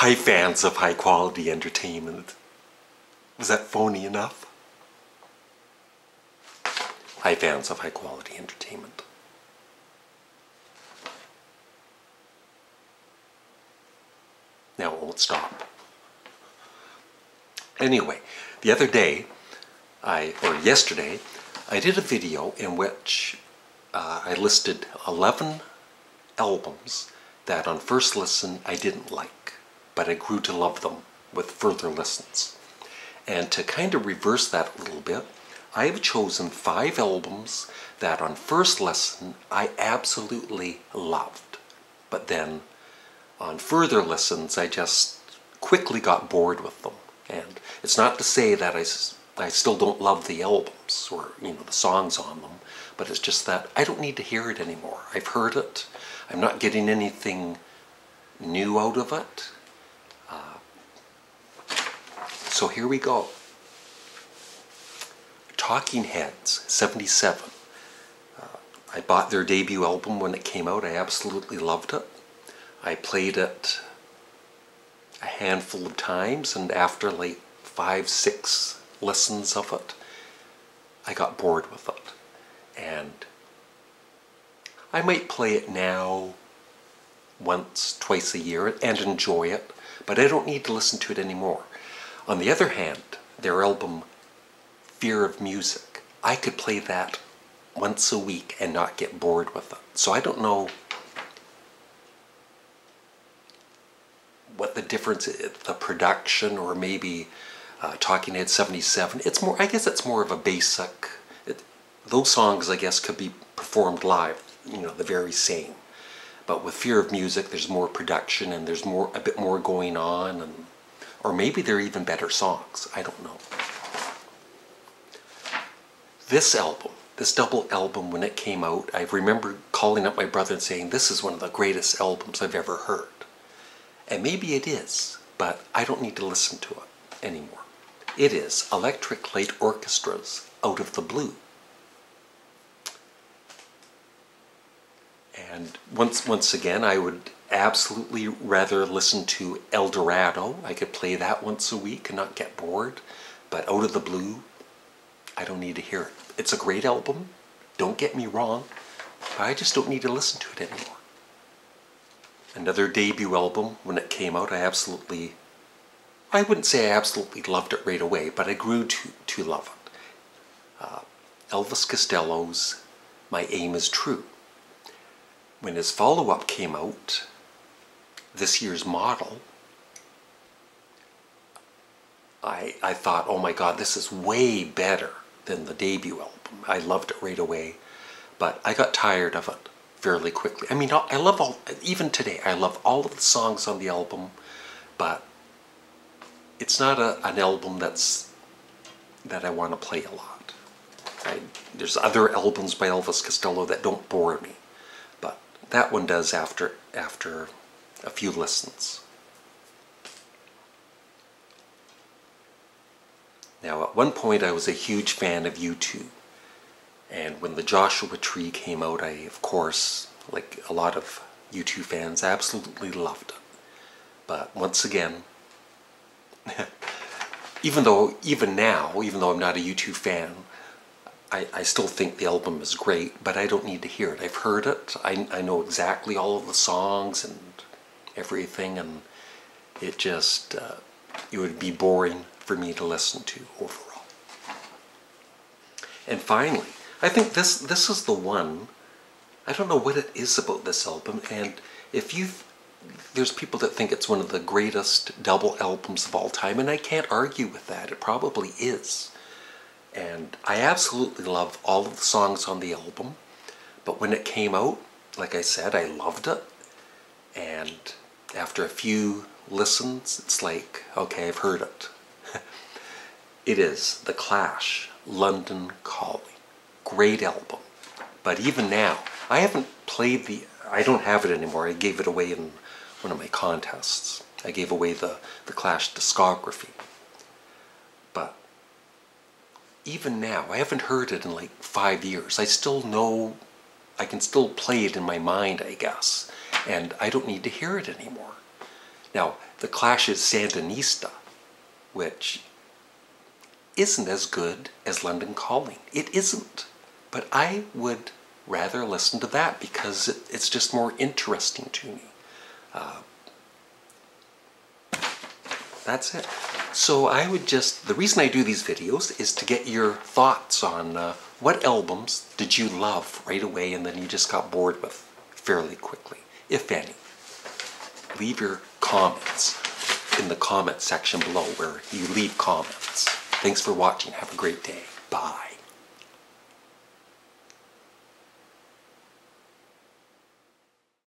Hi fans of high quality entertainment. Was that phony enough? Hi fans of high quality entertainment. Now it won't stop. Anyway, the other day, yesterday, I did a video in which I listed 11 albums that on first listen I didn't like, but I grew to love them with further listens. And to kind of reverse that a little bit, I have chosen 5 albums that on first listen I absolutely loved, but then on further listens I just quickly got bored with them. And it's not to say that I still don't love the albums or the songs on them, but it's just that I don't need to hear it anymore. I've heard it. I'm not getting anything new out of it. So here we go. Talking Heads, 77. I bought their debut album when it came out. I absolutely loved it. I played it a handful of times, and after like 5-6 listens of it, I got bored with it. And I might play it now once, twice a year and enjoy it, but I don't need to listen to it anymore. On the other hand, their album Fear of Music, I could play that once a week and not get bored with it. So I don't know what the difference is, the production, or maybe Talking Head 77. It's more, I guess it's more of a basic, those songs I guess could be performed live, the very same. But with Fear of Music, there's more production and there's a bit more going on, or maybe they're even better songs. I don't know. This album, this double album, when it came out, I remember calling up my brother and saying, this is one of the greatest albums I've ever heard. And maybe it is, but I don't need to listen to it anymore. It is Electric Light Orchestra's Out of the Blue. And once again, I would absolutely rather listen to El Dorado. I could play that once a week and not get bored. But Out of the Blue, I don't need to hear it. It's a great album, don't get me wrong, but I just don't need to listen to it anymore. Another debut album, when it came out, I wouldn't say I absolutely loved it right away, but I grew to love it. Elvis Costello's My Aim Is True. When his follow-up came out, this year's Model, I thought, oh my God, this is way better than the debut album. I loved it right away, but I got tired of it fairly quickly. I mean, I love even today, I love all of the songs on the album, but it's not an album that I want to play a lot. There's other albums by Elvis Costello that don't bore me, but that one does after a few listens. Now, at one point I was a huge fan of U2, and when the Joshua Tree came out, I, of course, like a lot of U2 fans, absolutely loved it. But once again, even though I'm not a U2 fan, I still think the album is great, but I don't need to hear it. I've heard it, I know exactly all of the songs and everything, and it just, it would be boring for me to listen to overall. And finally, I think this is the one. I don't know what it is about this album, and there's people that think it's one of the greatest double albums of all time, and I can't argue with that. It probably is. And I absolutely love all of the songs on the album, but when it came out, like I said, I loved it, and after a few listens, it's like, okay, I've heard it. It is The Clash, London Calling. Great album. But even now, I don't have it anymore. I gave it away in one of my contests. I gave away the Clash discography. But even now, I haven't heard it in like 5 years. I still know, I can still play it in my mind, I guess. And I don't need to hear it anymore. Now, The Clash's Sandinista, which isn't as good as London Calling. It isn't. But I would rather listen to that because it's just more interesting to me. That's it. So I would just, the reason I do these videos is to get your thoughts on what albums did you love right away and then you just got bored with fairly quickly, if any. Leave your comments in the comment section below where you leave comments. Thanks for watching. Have a great day. Bye.